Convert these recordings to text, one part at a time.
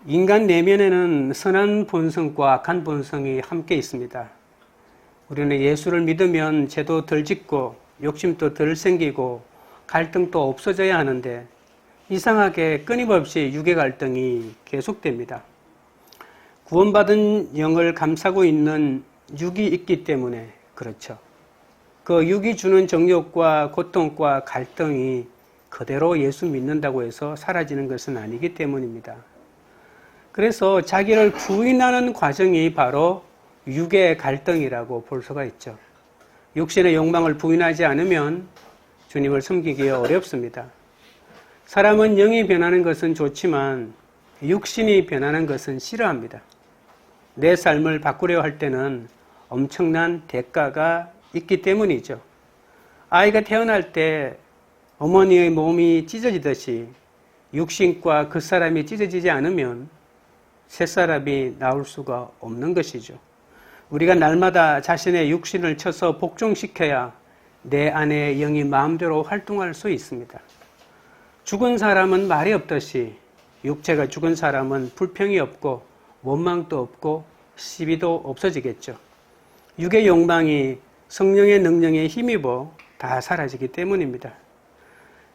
인간 내면에는 선한 본성과 악한 본성이 함께 있습니다. 우리는 예수를 믿으면 죄도 덜 짓고 욕심도 덜 생기고 갈등도 없어져야 하는데 이상하게 끊임없이 유계 갈등이 계속됩니다. 구원받은 영을 감싸고 있는 육이 있기 때문에 그렇죠. 그 육이 주는 정욕과 고통과 갈등이 그대로 예수 믿는다고 해서 사라지는 것은 아니기 때문입니다. 그래서 자기를 부인하는 과정이 바로 육의 갈등이라고 볼 수가 있죠. 육신의 욕망을 부인하지 않으면 주님을 섬기기 어렵습니다. 사람은 영이 변하는 것은 좋지만 육신이 변하는 것은 싫어합니다. 내 삶을 바꾸려 할 때는 엄청난 대가가 있기 때문이죠. 아이가 태어날 때 어머니의 몸이 찢어지듯이 육신과 그 사람이 찢어지지 않으면 새 사람이 나올 수가 없는 것이죠. 우리가 날마다 자신의 육신을 쳐서 복종시켜야 내 안에 영이 마음대로 활동할 수 있습니다. 죽은 사람은 말이 없듯이 육체가 죽은 사람은 불평이 없고 원망도 없고 시비도 없어지겠죠. 육의 욕망이 성령의 능력에 힘입어 다 사라지기 때문입니다.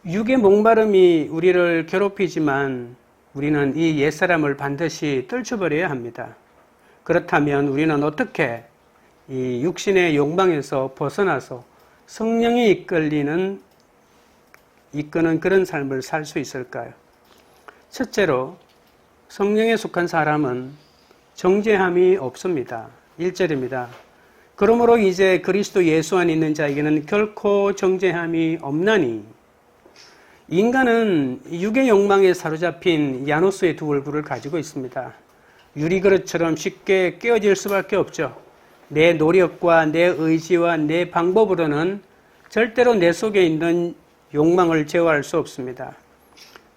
육의 목마름이 우리를 괴롭히지만 우리는 이 옛사람을 반드시 떨쳐버려야 합니다. 그렇다면 우리는 어떻게 이 육신의 욕망에서 벗어나서 성령이 이끄는 그런 삶을 살 수 있을까요? 첫째로 성령에 속한 사람은 정죄함이 없습니다. 1절입니다. 그러므로 이제 그리스도 예수 안에 있는 자에게는 결코 정죄함이 없나니. 인간은 육의 욕망에 사로잡힌 야노스의 두 얼굴을 가지고 있습니다. 유리그릇처럼 쉽게 깨어질 수밖에 없죠. 내 노력과 내 의지와 내 방법으로는 절대로 내 속에 있는 욕망을 제어할 수 없습니다.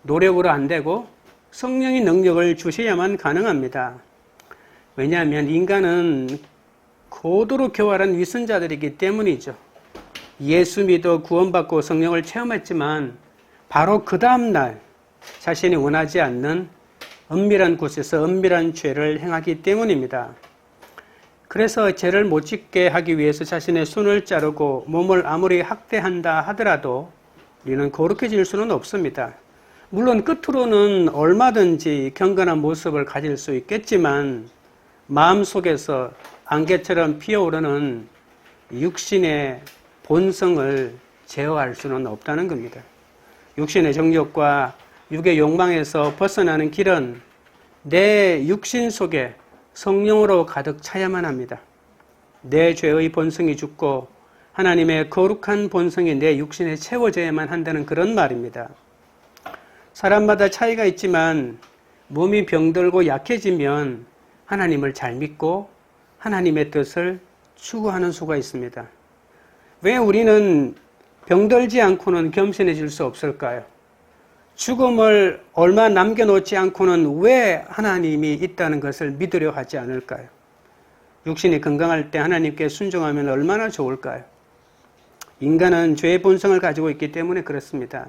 노력으로 안 되고 성령의 능력을 주셔야만 가능합니다. 왜냐하면 인간은 고도로 교활한 위선자들이기 때문이죠. 예수 믿어 구원받고 성령을 체험했지만 바로 그 다음날 자신이 원하지 않는 은밀한 곳에서 은밀한 죄를 행하기 때문입니다. 그래서 죄를 못 짓게 하기 위해서 자신의 손을 자르고 몸을 아무리 학대한다 하더라도 우리는 거룩해질 수는 없습니다. 물론 끝으로는 얼마든지 경건한 모습을 가질 수 있겠지만 마음속에서 안개처럼 피어오르는 육신의 본성을 제어할 수는 없다는 겁니다. 육신의 정욕과 육의 욕망에서 벗어나는 길은 내 육신 속에 성령으로 가득 차야만 합니다. 내 죄의 본성이 죽고 하나님의 거룩한 본성이 내 육신에 채워져야만 한다는 그런 말입니다. 사람마다 차이가 있지만 몸이 병들고 약해지면 하나님을 잘 믿고 하나님의 뜻을 추구하는 수가 있습니다. 왜 우리는 병들지 않고는 겸손해질 수 없을까요? 죽음을 얼마 남겨놓지 않고는 왜 하나님이 있다는 것을 믿으려 하지 않을까요? 육신이 건강할 때 하나님께 순종하면 얼마나 좋을까요? 인간은 죄의 본성을 가지고 있기 때문에 그렇습니다.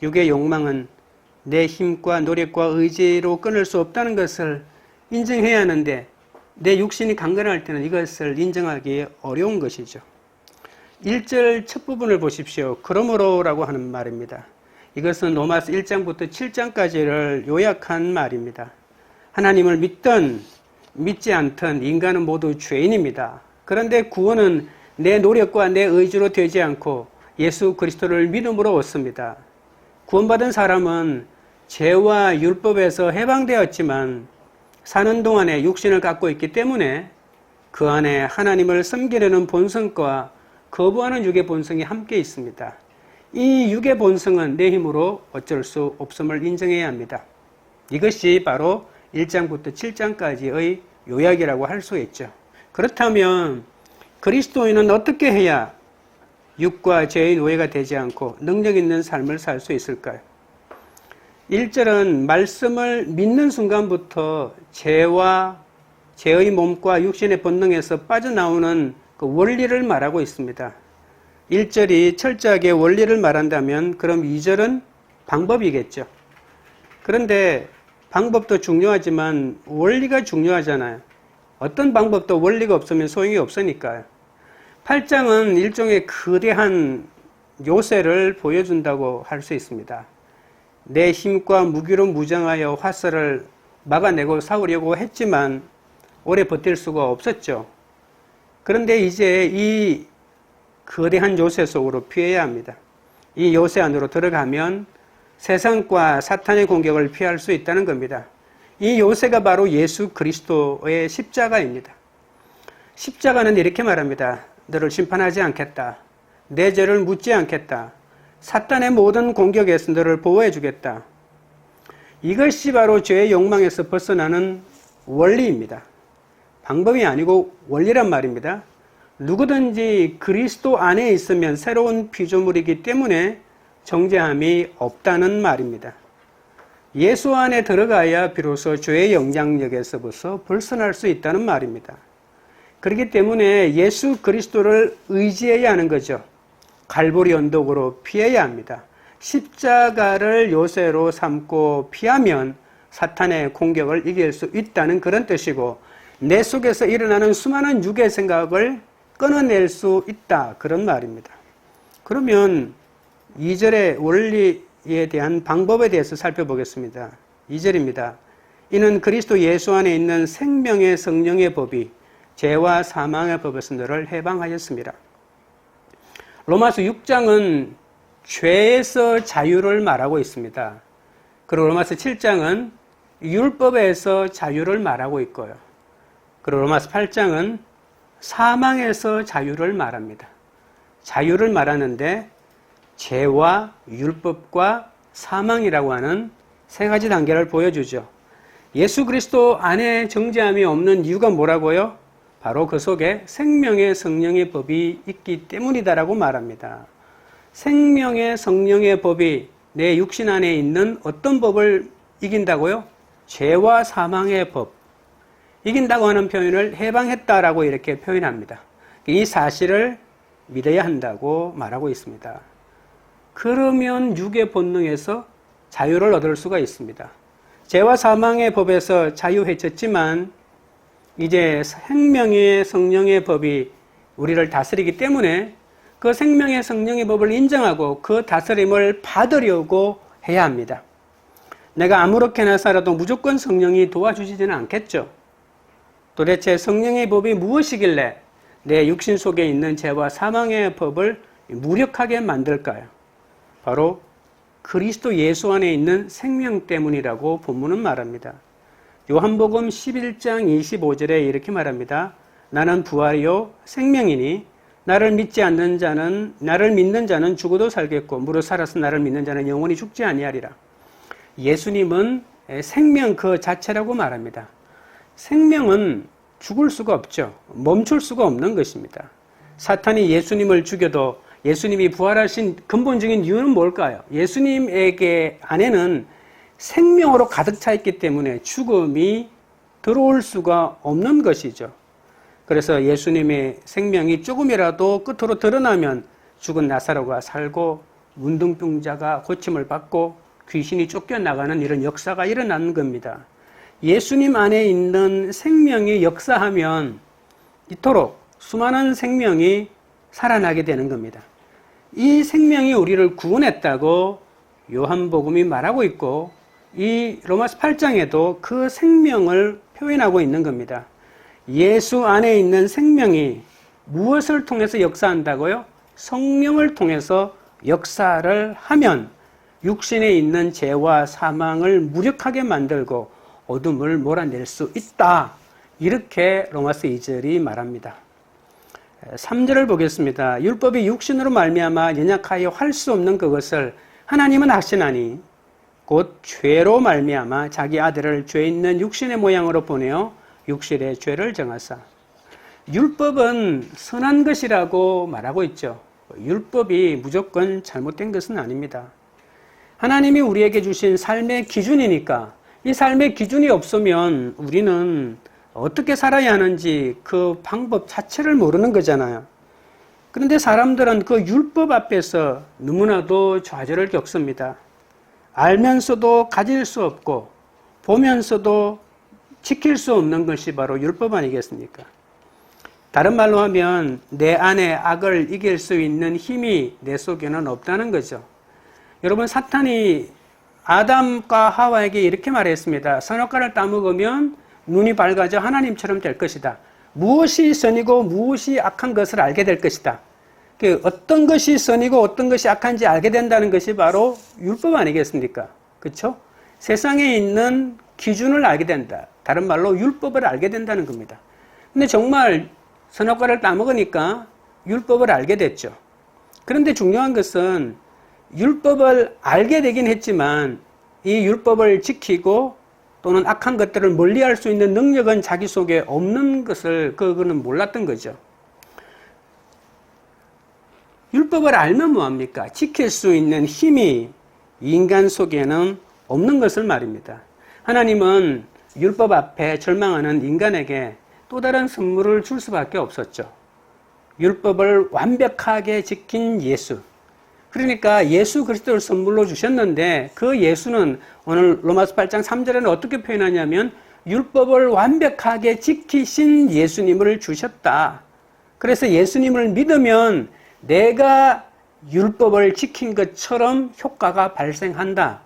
육의 욕망은 내 힘과 노력과 의지로 끊을 수 없다는 것을 인정해야 하는데 내 육신이 강건할 때는 이것을 인정하기 어려운 것이죠. 1절 첫 부분을 보십시오. 그러므로라고 하는 말입니다. 이것은 로마서 1장부터 7장까지를 요약한 말입니다. 하나님을 믿든 믿지 않든 인간은 모두 죄인입니다. 그런데 구원은 내 노력과 내 의지로 되지 않고 예수 그리스도를 믿음으로 얻습니다. 구원받은 사람은 죄와 율법에서 해방되었지만 사는 동안에 육신을 갖고 있기 때문에 그 안에 하나님을 섬기려는 본성과 거부하는 육의 본성이 함께 있습니다. 이 육의 본성은 내 힘으로 어쩔 수 없음을 인정해야 합니다. 이것이 바로 1장부터 7장까지의 요약이라고 할 수 있죠. 그렇다면 그리스도인은 어떻게 해야 육과 죄의 노예가 되지 않고 능력 있는 삶을 살 수 있을까요? 1절은 말씀을 믿는 순간부터 죄의 몸과 육신의 본능에서 빠져나오는 그 원리를 말하고 있습니다. 1절이 철저하게 원리를 말한다면 그럼 2절은 방법이겠죠. 그런데 방법도 중요하지만 원리가 중요하잖아요. 어떤 방법도 원리가 없으면 소용이 없으니까요. 8장은 일종의 거대한 요새를 보여준다고 할 수 있습니다. 내 힘과 무기로 무장하여 화살을 막아내고 싸우려고 했지만 오래 버틸 수가 없었죠. 그런데 이제 이 거대한 요새 속으로 피해야 합니다. 이 요새 안으로 들어가면 세상과 사탄의 공격을 피할 수 있다는 겁니다. 이 요새가 바로 예수 그리스도의 십자가입니다. 십자가는 이렇게 말합니다. 너를 심판하지 않겠다. 내 죄를 묻지 않겠다. 사탄의 모든 공격에서 너를 보호해 주겠다. 이것이 바로 죄의 욕망에서 벗어나는 원리입니다. 방법이 아니고 원리란 말입니다. 누구든지 그리스도 안에 있으면 새로운 피조물이기 때문에 정죄함이 없다는 말입니다. 예수 안에 들어가야 비로소 죄의 영향력에서부터 벗어날 수 있다는 말입니다. 그렇기 때문에 예수 그리스도를 의지해야 하는 거죠. 갈보리 언덕으로 피해야 합니다. 십자가를 요새로 삼고 피하면 사탄의 공격을 이길 수 있다는 그런 뜻이고, 내 속에서 일어나는 수많은 육의 생각을 끊어낼 수 있다, 그런 말입니다. 그러면 2절의 원리에 대한 방법에 대해서 살펴보겠습니다. 2절입니다. 이는 그리스도 예수 안에 있는 생명의 성령의 법이 죄와 사망의 법에서 너를 해방하였습니다. 로마서 6장은 죄에서 자유를 말하고 있습니다. 그리고 로마서 7장은 율법에서 자유를 말하고 있고요. 그리고 로마서 8장은 사망에서 자유를 말합니다. 자유를 말하는데 죄와 율법과 사망이라고 하는 세 가지 단계를 보여주죠. 예수 그리스도 안에 정죄함이 없는 이유가 뭐라고요? 바로 그 속에 생명의 성령의 법이 있기 때문이다라고 말합니다. 생명의 성령의 법이 내 육신 안에 있는 어떤 법을 이긴다고요? 죄와 사망의 법. 이긴다고 하는 표현을 해방했다라고 이렇게 표현합니다. 이 사실을 믿어야 한다고 말하고 있습니다. 그러면 육의 본능에서 자유를 얻을 수가 있습니다. 죄와 사망의 법에서 자유해졌지만 이제 생명의 성령의 법이 우리를 다스리기 때문에 그 생명의 성령의 법을 인정하고 그 다스림을 받으려고 해야 합니다. 내가 아무렇게나 살아도 무조건 성령이 도와주지는 않겠죠. 도대체 성령의 법이 무엇이길래 내 육신 속에 있는 죄와 사망의 법을 무력하게 만들까요? 바로 그리스도 예수 안에 있는 생명 때문이라고 본문은 말합니다. 요한복음 11장 25절에 이렇게 말합니다. 나는 부활이요 생명이니 나를 믿는 자는 죽어도 살겠고 무릇 살아서 나를 믿는 자는 영원히 죽지 아니하리라. 예수님은 생명 그 자체라고 말합니다. 생명은 죽을 수가 없죠. 멈출 수가 없는 것입니다. 사탄이 예수님을 죽여도 예수님이 부활하신 근본적인 이유는 뭘까요? 예수님에게 안에는 생명으로 가득 차 있기 때문에 죽음이 들어올 수가 없는 것이죠. 그래서 예수님의 생명이 조금이라도 끝으로 드러나면 죽은 나사로가 살고 문둥병자가 고침을 받고 귀신이 쫓겨나가는 이런 역사가 일어나는 겁니다. 예수님 안에 있는 생명이 역사하면 이토록 수많은 생명이 살아나게 되는 겁니다. 이 생명이 우리를 구원했다고 요한복음이 말하고 있고 이 로마서 8장에도 그 생명을 표현하고 있는 겁니다. 예수 안에 있는 생명이 무엇을 통해서 역사한다고요? 성령을 통해서 역사를 하면 육신에 있는 죄와 사망을 무력하게 만들고 어둠을 몰아낼 수 있다. 이렇게 로마서 2절이 말합니다. 3절을 보겠습니다. 율법이 육신으로 말미암아 연약하여 할 수 없는 그것을 하나님은 하시나니 곧 죄로 말미암아 자기 아들을 죄 있는 육신의 모양으로 보내어 육신의 죄를 정하사. 율법은 선한 것이라고 말하고 있죠. 율법이 무조건 잘못된 것은 아닙니다. 하나님이 우리에게 주신 삶의 기준이니까 이 삶의 기준이 없으면 우리는 어떻게 살아야 하는지 그 방법 자체를 모르는 거잖아요. 그런데 사람들은 그 율법 앞에서 너무나도 좌절을 겪습니다. 알면서도 가질 수 없고 보면서도 지킬 수 없는 것이 바로 율법 아니겠습니까? 다른 말로 하면 내 안에 악을 이길 수 있는 힘이 내 속에는 없다는 거죠. 여러분, 사탄이 아담과 하와에게 이렇게 말했습니다. 선악과를 따먹으면 눈이 밝아져 하나님처럼 될 것이다. 무엇이 선이고 무엇이 악한 것을 알게 될 것이다. 어떤 것이 선이고 어떤 것이 악한지 알게 된다는 것이 바로 율법 아니겠습니까? 그렇죠? 세상에 있는 기준을 알게 된다. 다른 말로 율법을 알게 된다는 겁니다. 근데 정말 선악과를 따먹으니까 율법을 알게 됐죠. 그런데 중요한 것은 율법을 알게 되긴 했지만 이 율법을 지키고 또는 악한 것들을 멀리할 수 있는 능력은 자기 속에 없는 것을 그거는 몰랐던 거죠. 율법을 알면 뭐합니까? 지킬 수 있는 힘이 인간 속에는 없는 것을 말입니다. 하나님은 율법 앞에 절망하는 인간에게 또 다른 선물을 줄 수밖에 없었죠. 율법을 완벽하게 지킨 예수. 그러니까 예수 그리스도를 선물로 주셨는데 그 예수는 오늘 로마서 8장 3절에는 어떻게 표현하냐면 율법을 완벽하게 지키신 예수님을 주셨다. 그래서 예수님을 믿으면 내가 율법을 지킨 것처럼 효과가 발생한다.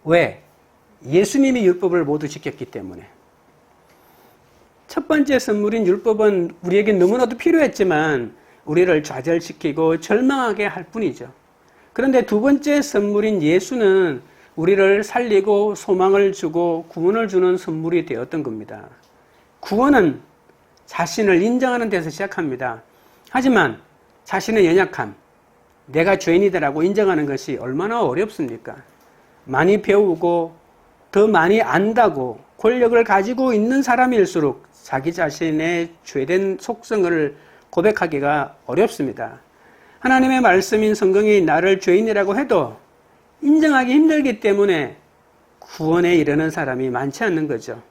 왜? 예수님이 율법을 모두 지켰기 때문에. 첫 번째 선물인 율법은 우리에게 너무나도 필요했지만 우리를 좌절시키고 절망하게 할 뿐이죠. 그런데 두 번째 선물인 예수는 우리를 살리고 소망을 주고 구원을 주는 선물이 되었던 겁니다. 구원은 자신을 인정하는 데서 시작합니다. 하지만 자신의 연약함, 내가 죄인이다라고 인정하는 것이 얼마나 어렵습니까? 많이 배우고 더 많이 안다고 권력을 가지고 있는 사람일수록 자기 자신의 죄된 속성을 고백하기가 어렵습니다. 하나님의 말씀인 성경이 나를 죄인이라고 해도 인정하기 힘들기 때문에 구원에 이르는 사람이 많지 않는 거죠.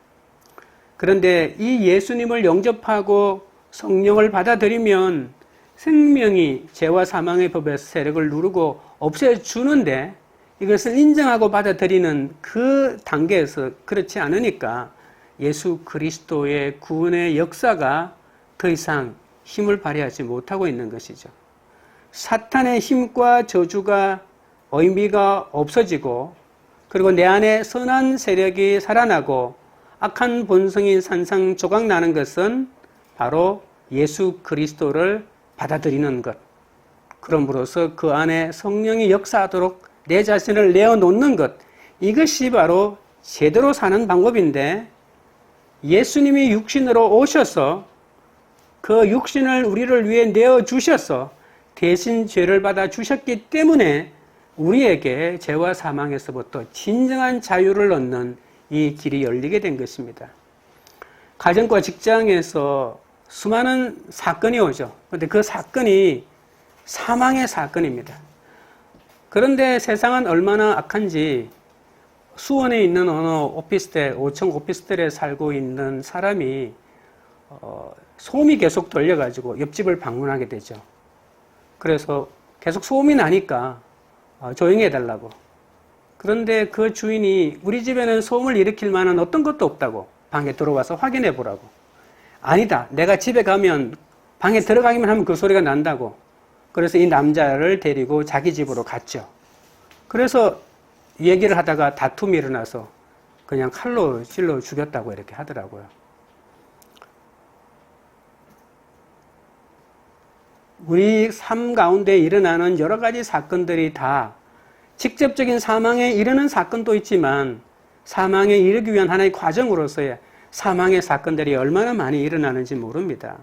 그런데 이 예수님을 영접하고 성령을 받아들이면 생명이 죄와 사망의 법에서 세력을 누르고 없애주는데 이것을 인정하고 받아들이는 그 단계에서 그렇지 않으니까 예수 그리스도의 구원의 역사가 더 이상 힘을 발휘하지 못하고 있는 것이죠. 사탄의 힘과 저주가 의미가 없어지고 그리고 내 안에 선한 세력이 살아나고 악한 본성이 산산조각 나는 것은 바로 예수 그리스도를 받아들이는 것. 그럼으로써 그 안에 성령이 역사하도록 내 자신을 내어놓는 것. 이것이 바로 제대로 사는 방법인데 예수님이 육신으로 오셔서 그 육신을 우리를 위해 내어주셔서 대신 죄를 받아 주셨기 때문에 우리에게 죄와 사망에서부터 진정한 자유를 얻는 이 길이 열리게 된 것입니다. 가정과 직장에서 수많은 사건이 오죠. 그런데 그 사건이 사망의 사건입니다. 그런데 세상은 얼마나 악한지 수원에 있는 어느 오피스텔, 5층 오피스텔에 살고 있는 사람이 소음이 계속 돌려가지고 옆집을 방문하게 되죠. 그래서 계속 소음이 나니까 조용히 해달라고. 그런데 그 주인이 우리 집에는 소음을 일으킬 만한 어떤 것도 없다고 방에 들어와서 확인해 보라고. 아니다. 내가 집에 가면 방에 들어가기만 하면 그 소리가 난다고. 그래서 이 남자를 데리고 자기 집으로 갔죠. 그래서 얘기를 하다가 다툼이 일어나서 그냥 칼로 찔러 죽였다고 이렇게 하더라고요. 우리 삶 가운데 일어나는 여러 가지 사건들이 다 직접적인 사망에 이르는 사건도 있지만 사망에 이르기 위한 하나의 과정으로서의 사망의 사건들이 얼마나 많이 일어나는지 모릅니다.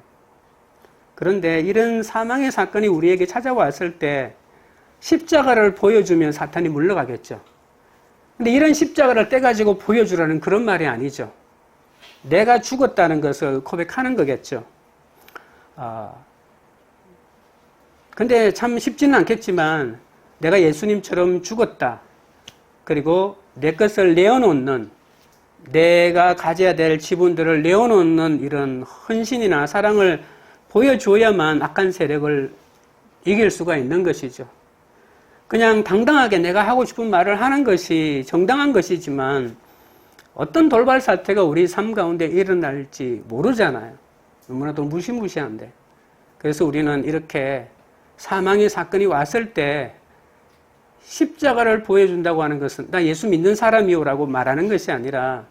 그런데 이런 사망의 사건이 우리에게 찾아왔을 때 십자가를 보여주면 사탄이 물러가겠죠. 근데 이런 십자가를 떼가지고 보여주라는 그런 말이 아니죠. 내가 죽었다는 것을 고백하는 거겠죠. 근데 참 쉽지는 않겠지만 내가 예수님처럼 죽었다. 그리고 내 것을 내어놓는, 내가 가져야 될 지분들을 내어놓는 이런 헌신이나 사랑을 보여줘야만 악한 세력을 이길 수가 있는 것이죠. 그냥 당당하게 내가 하고 싶은 말을 하는 것이 정당한 것이지만 어떤 돌발 사태가 우리 삶 가운데 일어날지 모르잖아요. 너무나도 무시무시한데. 그래서 우리는 이렇게 사망의 사건이 왔을 때 십자가를 보여준다고 하는 것은 나 예수 믿는 사람이오라고 말하는 것이 아니라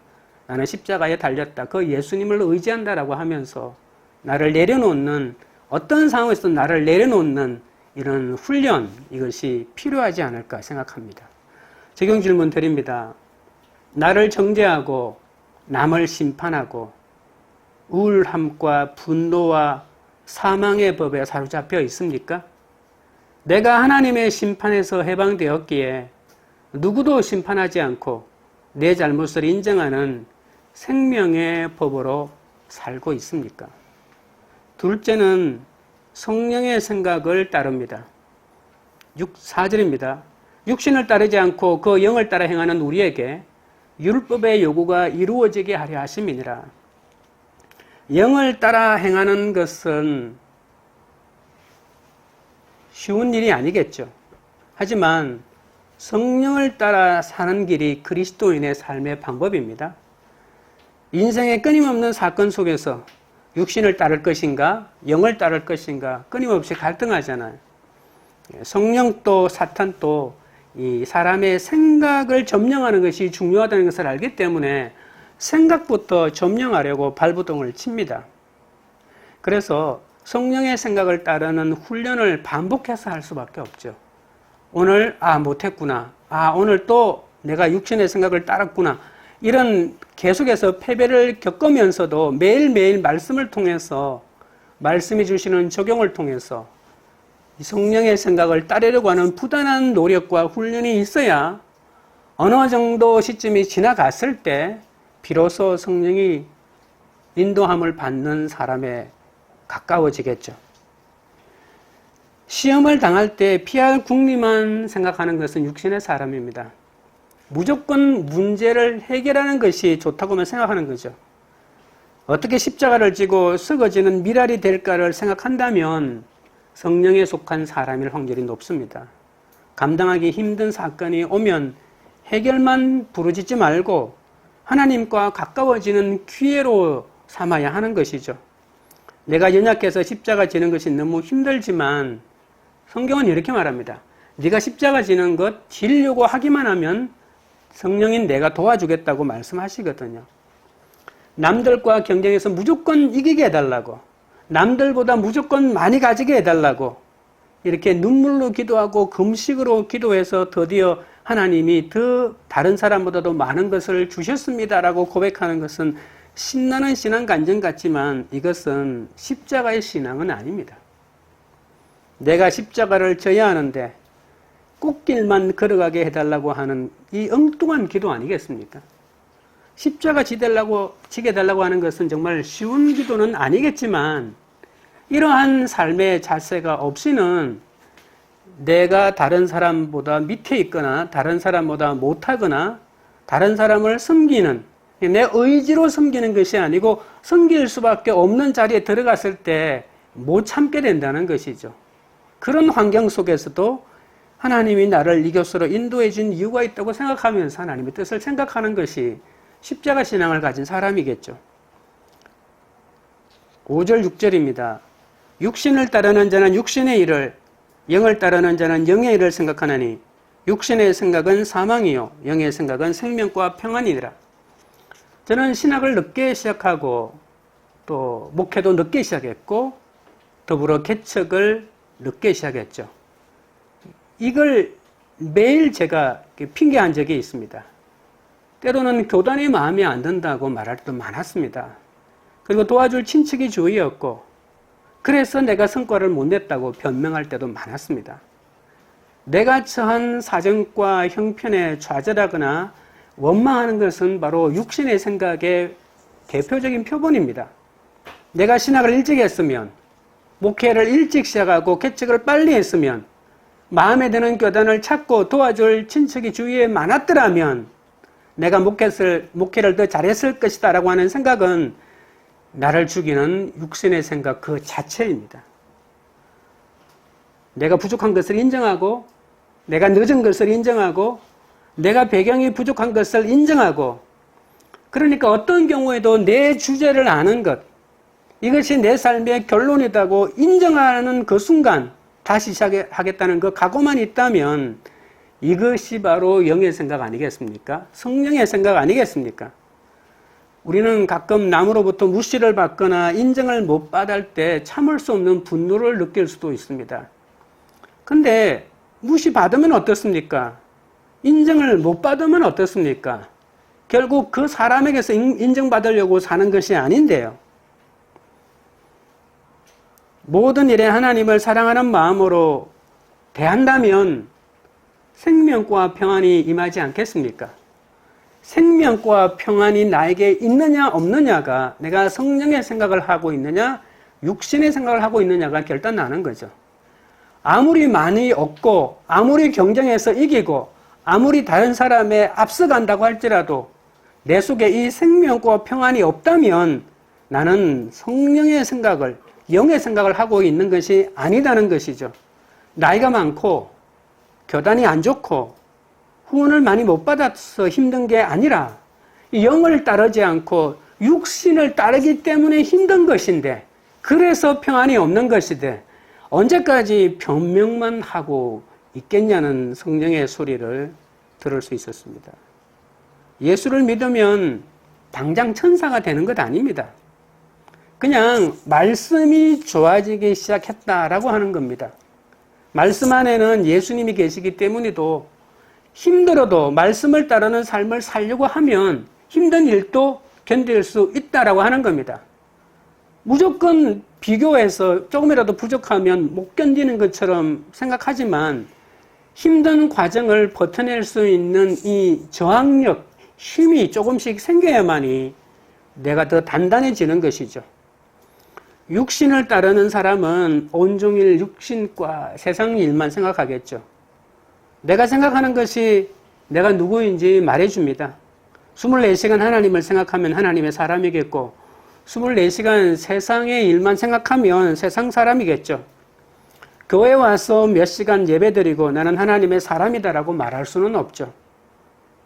나는 십자가에 달렸다. 그 예수님을 의지한다라고 하면서 나를 내려놓는, 어떤 상황에서도 나를 내려놓는 이런 훈련, 이것이 필요하지 않을까 생각합니다. 적용 질문 드립니다. 나를 정죄하고 남을 심판하고 우울함과 분노와 사망의 법에 사로잡혀 있습니까? 내가 하나님의 심판에서 해방되었기에 누구도 심판하지 않고 내 잘못을 인정하는 생명의 법으로 살고 있습니까? 둘째는 성령의 생각을 따릅니다. 4절입니다. 육신을 따르지 않고 그 영을 따라 행하는 우리에게 율법의 요구가 이루어지게 하려 하심이니라. 영을 따라 행하는 것은 쉬운 일이 아니겠죠. 하지만 성령을 따라 사는 길이 그리스도인의 삶의 방법입니다. 인생의 끊임없는 사건 속에서 육신을 따를 것인가, 영을 따를 것인가 끊임없이 갈등하잖아요. 성령도 사탄도 이 사람의 생각을 점령하는 것이 중요하다는 것을 알기 때문에 생각부터 점령하려고 발부동을 칩니다. 그래서 성령의 생각을 따르는 훈련을 반복해서 할 수밖에 없죠. 오늘 못했구나. 오늘 또 내가 육신의 생각을 따랐구나. 이런 계속해서 패배를 겪으면서도 매일매일 말씀을 통해서, 말씀이 주시는 적용을 통해서 성령의 생각을 따르려고 하는 부단한 노력과 훈련이 있어야 어느 정도 시점이 지나갔을 때 비로소 성령이 인도함을 받는 사람에 가까워지겠죠. 시험을 당할 때 피할 궁리만 생각하는 것은 육신의 사람입니다. 무조건 문제를 해결하는 것이 좋다고만 생각하는 거죠. 어떻게 십자가를 지고 썩어지는 미랄이 될까를 생각한다면 성령에 속한 사람일 확률이 높습니다. 감당하기 힘든 사건이 오면 해결만 부르짖지 말고 하나님과 가까워지는 기회로 삼아야 하는 것이죠. 내가 연약해서 십자가 지는 것이 너무 힘들지만 성경은 이렇게 말합니다. 네가 십자가 지는 것 지려고 하기만 하면 성령인 내가 도와주겠다고 말씀하시거든요. 남들과 경쟁해서 무조건 이기게 해달라고, 남들보다 무조건 많이 가지게 해달라고 이렇게 눈물로 기도하고 금식으로 기도해서 드디어 하나님이 더 다른 사람보다도 많은 것을 주셨습니다라고 고백하는 것은 신나는 신앙 간증 같지만 이것은 십자가의 신앙은 아닙니다. 내가 십자가를 져야 하는데 꽃길만 걸어가게 해달라고 하는 이 엉뚱한 기도 아니겠습니까? 십자가 지게 달라고 하는 것은 정말 쉬운 기도는 아니겠지만 이러한 삶의 자세가 없이는 내가 다른 사람보다 밑에 있거나 다른 사람보다 못하거나 다른 사람을 섬기는, 내 의지로 섬기는 것이 아니고 섬길 수밖에 없는 자리에 들어갔을 때 못 참게 된다는 것이죠. 그런 환경 속에서도 하나님이 나를 이곳으로 인도해 준 이유가 있다고 생각하면서 하나님의 뜻을 생각하는 것이 십자가 신앙을 가진 사람이겠죠. 5절 6절입니다. 육신을 따르는 자는 육신의 일을, 영을 따르는 자는 영의 일을 생각하나니 육신의 생각은 사망이요 영의 생각은 생명과 평안이니라. 저는 신학을 늦게 시작하고 또 목회도 늦게 시작했고 더불어 개척을 늦게 시작했죠. 이걸 매일 제가 핑계한 적이 있습니다. 때로는 교단의 마음에 안 든다고 말할 때도 많았습니다. 그리고 도와줄 친척이 주위였고 그래서 내가 성과를 못 냈다고 변명할 때도 많았습니다. 내가 처한 사정과 형편에 좌절하거나 원망하는 것은 바로 육신의 생각의 대표적인 표본입니다. 내가 신학을 일찍 했으면, 목회를 일찍 시작하고 개척을 빨리 했으면, 마음에 드는 교단을 찾고 도와줄 친척이 주위에 많았더라면 내가 목회를 더 잘했을 것이다 라고 하는 생각은 나를 죽이는 육신의 생각 그 자체입니다. 내가 부족한 것을 인정하고 내가 늦은 것을 인정하고 내가 배경이 부족한 것을 인정하고 그러니까 어떤 경우에도 내 주제를 아는 것, 이것이 내 삶의 결론이라고 인정하는 그 순간 다시 시작하겠다는 그 각오만 있다면 이것이 바로 영의 생각 아니겠습니까? 성령의 생각 아니겠습니까? 우리는 가끔 남으로부터 무시를 받거나 인정을 못 받을 때 참을 수 없는 분노를 느낄 수도 있습니다. 근데 무시받으면 어떻습니까? 인정을 못 받으면 어떻습니까? 결국 그 사람에게서 인정받으려고 사는 것이 아닌데요. 모든 일에 하나님을 사랑하는 마음으로 대한다면 생명과 평안이 임하지 않겠습니까? 생명과 평안이 나에게 있느냐 없느냐가 내가 성령의 생각을 하고 있느냐 육신의 생각을 하고 있느냐가 결단나는 거죠. 아무리 많이 얻고 아무리 경쟁해서 이기고 아무리 다른 사람에 앞서간다고 할지라도 내 속에 이 생명과 평안이 없다면 나는 성령의 생각을 영의 생각을 하고 있는 것이 아니다는 것이죠. 나이가 많고 교단이 안 좋고 후원을 많이 못 받아서 힘든 게 아니라 영을 따르지 않고 육신을 따르기 때문에 힘든 것인데 그래서 평안이 없는 것인데 언제까지 변명만 하고 있겠냐는 성령의 소리를 들을 수 있었습니다. 예수를 믿으면 당장 천사가 되는 것 아닙니다. 그냥 말씀이 좋아지기 시작했다라고 하는 겁니다. 말씀 안에는 예수님이 계시기 때문에도 힘들어도 말씀을 따르는 삶을 살려고 하면 힘든 일도 견딜 수 있다라고 하는 겁니다. 무조건 비교해서 조금이라도 부족하면 못 견디는 것처럼 생각하지만 힘든 과정을 버텨낼 수 있는 이 저항력, 힘이 조금씩 생겨야만이 내가 더 단단해지는 것이죠. 육신을 따르는 사람은 온종일 육신과 세상 일만 생각하겠죠. 내가 생각하는 것이 내가 누구인지 말해줍니다. 24시간 하나님을 생각하면 하나님의 사람이겠고 24시간 세상의 일만 생각하면 세상 사람이겠죠. 교회 와서 몇 시간 예배드리고 나는 하나님의 사람이다라고 말할 수는 없죠.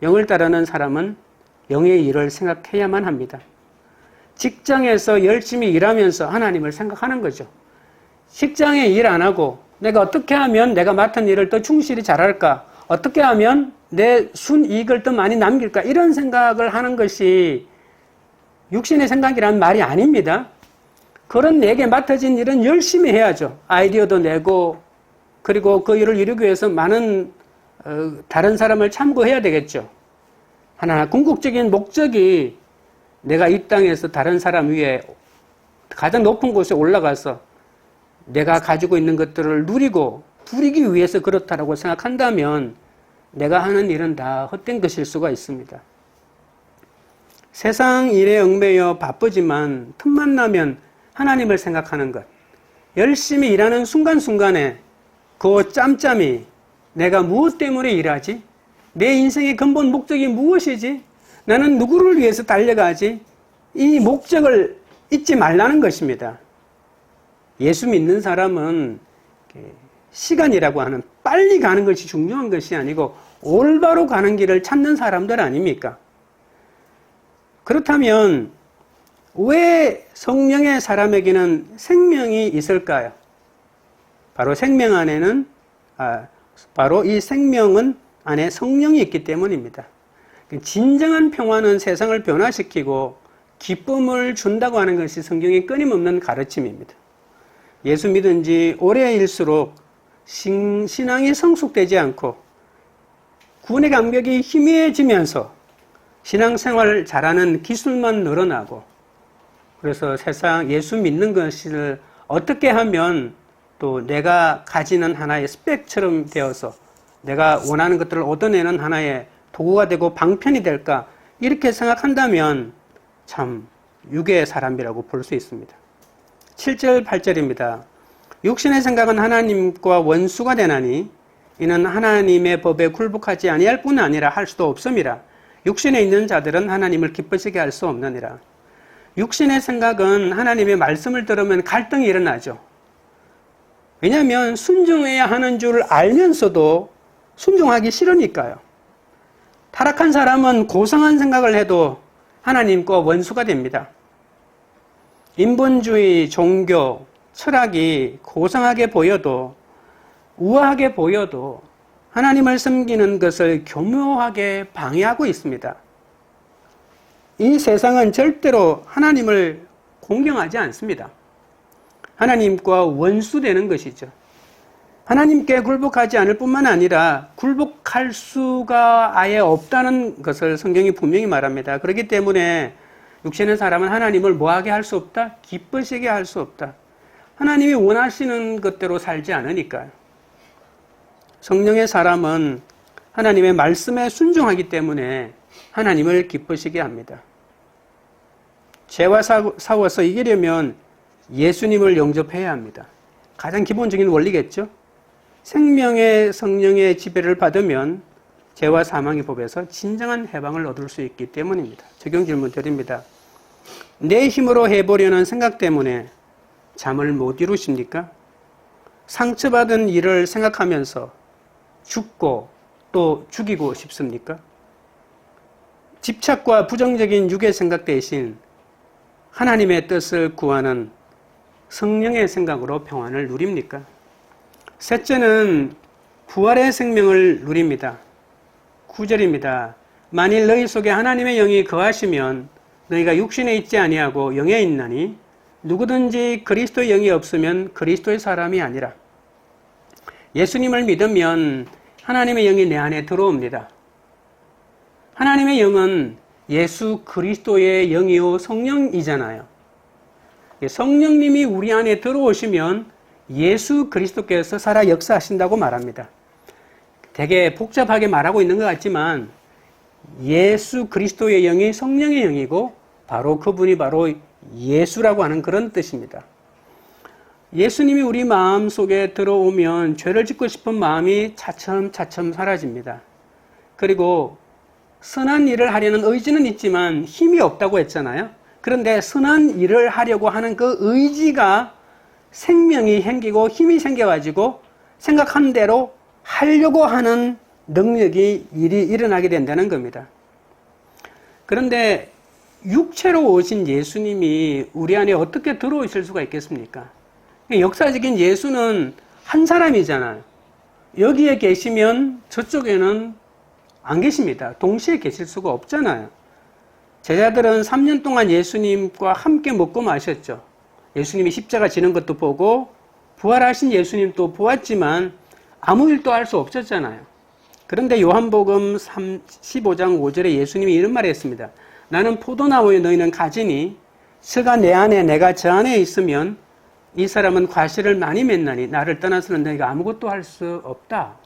영을 따르는 사람은 영의 일을 생각해야만 합니다. 직장에서 열심히 일하면서 하나님을 생각하는 거죠. 직장에 일 안 하고 내가 어떻게 하면 내가 맡은 일을 더 충실히 잘할까? 어떻게 하면 내 순이익을 더 많이 남길까? 이런 생각을 하는 것이 육신의 생각이란 말이 아닙니다. 그런 내게 맡아진 일은 열심히 해야죠. 아이디어도 내고 그리고 그 일을 이루기 위해서 많은 다른 사람을 참고해야 되겠죠. 하나 궁극적인 목적이 내가 이 땅에서 다른 사람 위에 가장 높은 곳에 올라가서 내가 가지고 있는 것들을 누리기 위해서 그렇다라고 생각한다면 내가 하는 일은 다 헛된 것일 수가 있습니다. 세상 일에 얽매여 바쁘지만 틈만 나면 하나님을 생각하는 것, 열심히 일하는 순간순간에 그 짬짬이 내가 무엇 때문에 일하지? 내 인생의 근본 목적이 무엇이지? 나는 누구를 위해서 달려가지? 이 목적을 잊지 말라는 것입니다. 예수 믿는 사람은 시간이라고 하는 빨리 가는 것이 중요한 것이 아니고 올바로 가는 길을 찾는 사람들 아닙니까? 그렇다면 왜 성령의 사람에게는 생명이 있을까요? 바로 생명 안에는 바로 이 생명은 안에 성령이 있기 때문입니다. 진정한 평화는 세상을 변화시키고 기쁨을 준다고 하는 것이 성경의 끊임없는 가르침입니다. 예수 믿은 지 오래일수록 신앙이 성숙되지 않고 구원의 감격이 희미해지면서 신앙생활을 잘하는 기술만 늘어나고 그래서 세상 예수 믿는 것을 어떻게 하면 또 내가 가지는 하나의 스펙처럼 되어서 내가 원하는 것들을 얻어내는 하나의 도구가 되고 방편이 될까 이렇게 생각한다면 참 육의 사람이라고 볼 수 있습니다. 7절 8절입니다. 육신의 생각은 하나님과 원수가 되나니 이는 하나님의 법에 굴복하지 아니할 뿐 아니라 할 수도 없음이라. 육신에 있는 자들은 하나님을 기쁘시게 할 수 없느니라. 육신의 생각은 하나님의 말씀을 들으면 갈등이 일어나죠. 왜냐하면 순종해야 하는 줄 알면서도 순종하기 싫으니까요. 타락한 사람은 고상한 생각을 해도 하나님과 원수가 됩니다. 인본주의, 종교, 철학이 고상하게 보여도, 우아하게 보여도 하나님을 섬기는 것을 교묘하게 방해하고 있습니다. 이 세상은 절대로 하나님을 공경하지 않습니다. 하나님과 원수되는 것이죠. 하나님께 굴복하지 않을 뿐만 아니라 굴복할 수가 아예 없다는 것을 성경이 분명히 말합니다. 그렇기 때문에 육신의 사람은 하나님을 뭐하게 할 수 없다? 기쁘시게 할 수 없다. 하나님이 원하시는 것대로 살지 않으니까요. 성령의 사람은 하나님의 말씀에 순종하기 때문에 하나님을 기쁘시게 합니다. 죄와 싸워서 이기려면 예수님을 영접해야 합니다. 가장 기본적인 원리겠죠. 생명의 성령의 지배를 받으면 죄와 사망의 법에서 진정한 해방을 얻을 수 있기 때문입니다. 적용 질문 드립니다. 내 힘으로 해보려는 생각 때문에 잠을 못 이루십니까? 상처받은 일을 생각하면서 죽고 또 죽이고 싶습니까? 집착과 부정적인 육의 생각 대신 하나님의 뜻을 구하는 성령의 생각으로 평안을 누립니까? 셋째는 부활의 생명을 누립니다. 9절입니다. 만일 너희 속에 하나님의 영이 거하시면 너희가 육신에 있지 아니하고 영에 있나니 누구든지 그리스도의 영이 없으면 그리스도의 사람이 아니라. 예수님을 믿으면 하나님의 영이 내 안에 들어옵니다. 하나님의 영은 예수 그리스도의 영이요 성령이잖아요. 성령님이 우리 안에 들어오시면 예수 그리스도께서 살아 역사하신다고 말합니다. 되게 복잡하게 말하고 있는 것 같지만 예수 그리스도의 영이 성령의 영이고 바로 그분이 바로 예수라고 하는 그런 뜻입니다. 예수님이 우리 마음 속에 들어오면 죄를 짓고 싶은 마음이 차츰차츰 사라집니다. 그리고 선한 일을 하려는 의지는 있지만 힘이 없다고 했잖아요. 그런데 선한 일을 하려고 하는 그 의지가 생명이 생기고 힘이 생겨가지고 생각한 대로 하려고 하는 능력이 일이 일어나게 된다는 겁니다. 그런데 육체로 오신 예수님이 우리 안에 어떻게 들어오실 수가 있겠습니까? 역사적인 예수는 한 사람이잖아요. 여기에 계시면 저쪽에는 안 계십니다. 동시에 계실 수가 없잖아요. 제자들은 3년 동안 예수님과 함께 먹고 마셨죠. 예수님이 십자가 지는 것도 보고 부활하신 예수님도 보았지만 아무 일도 할 수 없었잖아요. 그런데 요한복음 15장 5절에 예수님이 이런 말을 했습니다. 나는 포도나무에 너희는 가지니 저가 내 안에 내가 저 안에 있으면 이 사람은 과실을 많이 맺나니 나를 떠나서는 너희가 아무것도 할 수 없다.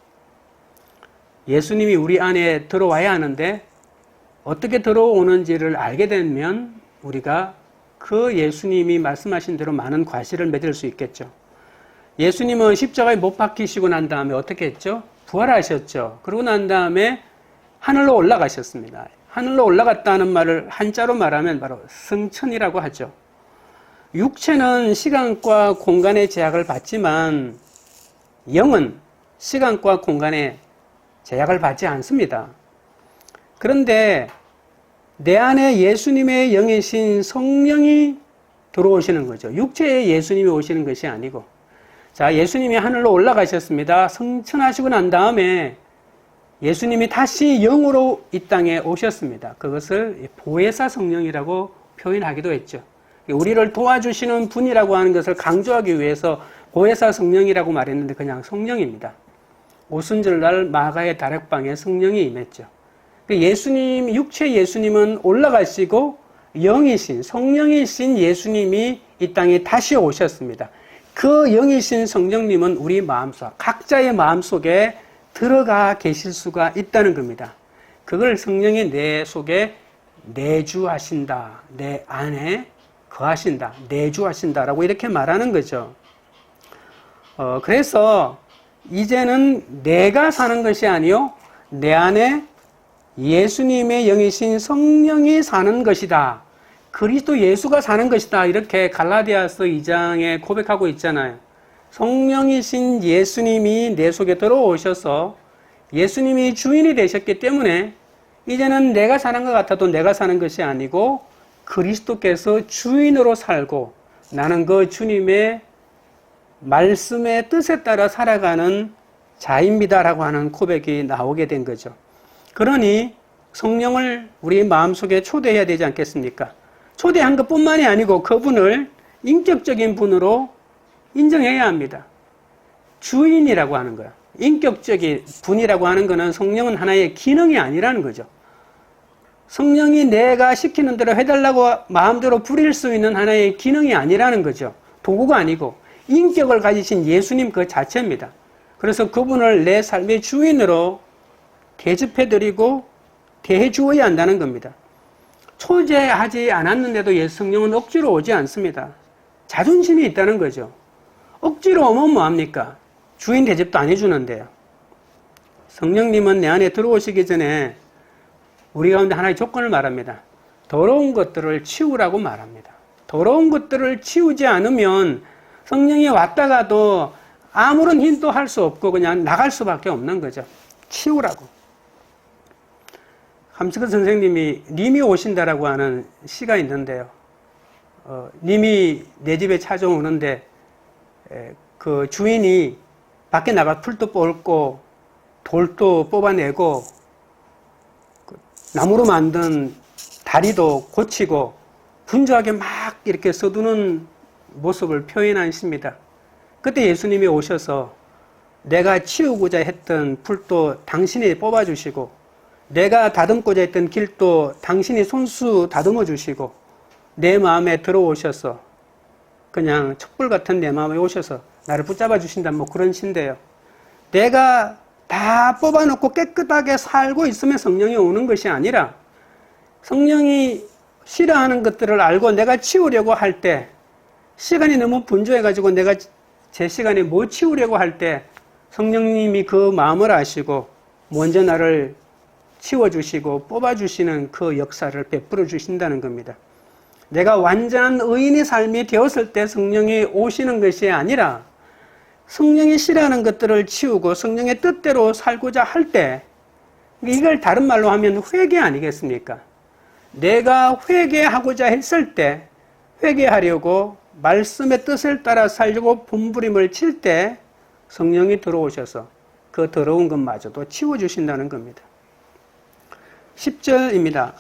예수님이 우리 안에 들어와야 하는데 어떻게 들어오는지를 알게 되면 우리가 그 예수님이 말씀하신 대로 많은 과실을 맺을 수 있겠죠. 예수님은 십자가에 못 박히시고 난 다음에 어떻게 했죠? 부활하셨죠. 그러고 난 다음에 하늘로 올라가셨습니다. 하늘로 올라갔다는 말을 한자로 말하면 바로 승천이라고 하죠. 육체는 시간과 공간의 제약을 받지만 영은 시간과 공간의 제약을 받지 않습니다. 그런데 내 안에 예수님의 영이신 성령이 들어오시는 거죠. 육체에 예수님이 오시는 것이 아니고. 자, 예수님이 하늘로 올라가셨습니다. 승천하시고 난 다음에 예수님이 다시 영으로 이 땅에 오셨습니다. 그것을 보혜사 성령이라고 표현하기도 했죠. 우리를 도와주시는 분이라고 하는 것을 강조하기 위해서 보혜사 성령이라고 말했는데 그냥 성령입니다. 오순절날 마가의 다락방에 성령이 임했죠. 예수님, 육체 예수님은 올라가시고 영이신, 성령이신 예수님이 이 땅에 다시 오셨습니다. 그 영이신 성령님은 우리 마음속, 각자의 마음속에 들어가 계실 수가 있다는 겁니다. 그걸 성령이 내 속에 내주하신다, 내 안에 거하신다, 내주하신다라고 이렇게 말하는 거죠. 그래서 이제는 내가 사는 것이 아니요 내 안에 예수님의 영이신 성령이 사는 것이다. 그리스도 예수가 사는 것이다. 이렇게 갈라디아서 2장에 고백하고 있잖아요. 성령이신 예수님이 내 속에 들어오셔서 예수님이 주인이 되셨기 때문에 이제는 내가 사는 것 같아도 내가 사는 것이 아니고 그리스도께서 주인으로 살고 나는 그 주님의 말씀의 뜻에 따라 살아가는 자입니다라고 하는 고백이 나오게 된 거죠. 그러니 성령을 우리 마음속에 초대해야 되지 않겠습니까? 초대한 것뿐만이 아니고 그분을 인격적인 분으로 인정해야 합니다. 주인이라고 하는 거야. 인격적인 분이라고 하는 것은 성령은 하나의 기능이 아니라는 거죠. 성령이 내가 시키는 대로 해달라고 마음대로 부릴 수 있는 하나의 기능이 아니라는 거죠. 도구가 아니고 인격을 가지신 예수님 그 자체입니다. 그래서 그분을 내 삶의 주인으로 대접해드리고 대해주어야 한다는 겁니다. 초대하지 않았는데도 예수 성령은 억지로 오지 않습니다. 자존심이 있다는 거죠. 억지로 오면 뭐합니까? 주인 대접도 안 해주는데요. 성령님은 내 안에 들어오시기 전에 우리 가운데 하나의 조건을 말합니다. 더러운 것들을 치우라고 말합니다. 더러운 것들을 치우지 않으면 성령이 왔다가도 아무런 힘도 할 수 없고 그냥 나갈 수밖에 없는 거죠. 치우라고. 함식근 선생님이 님이 오신다라고 하는 시가 있는데요. 님이 내 집에 찾아오는데 그 주인이 밖에 나가 풀도 뽑고 돌도 뽑아내고 나무로 만든 다리도 고치고 분주하게 막 이렇게 서두는 모습을 표현한 시입니다. 그때 예수님이 오셔서 내가 치우고자 했던 풀도 당신이 뽑아주시고 내가 다듬고자 했던 길도 당신이 손수 다듬어 주시고 내 마음에 들어오셔서 그냥 촛불 같은 내 마음에 오셔서 나를 붙잡아 주신다 뭐 그런 시인데요. 내가 다 뽑아놓고 깨끗하게 살고 있으면 성령이 오는 것이 아니라 성령이 싫어하는 것들을 알고 내가 치우려고 할 때 시간이 너무 분주해가지고 내가 제 시간에 못 치우려고 할 때 성령님이 그 마음을 아시고 먼저 나를 치워주시고 뽑아주시는 그 역사를 베풀어 주신다는 겁니다. 내가 완전한 의인의 삶이 되었을 때 성령이 오시는 것이 아니라 성령이 싫어하는 것들을 치우고 성령의 뜻대로 살고자 할 때 이걸 다른 말로 하면 회개 아니겠습니까? 내가 회개하고자 했을 때 회개하려고 말씀의 뜻을 따라 살려고 분부림을 칠 때 성령이 들어오셔서 그 더러운 것마저도 치워주신다는 겁니다. 10절입니다.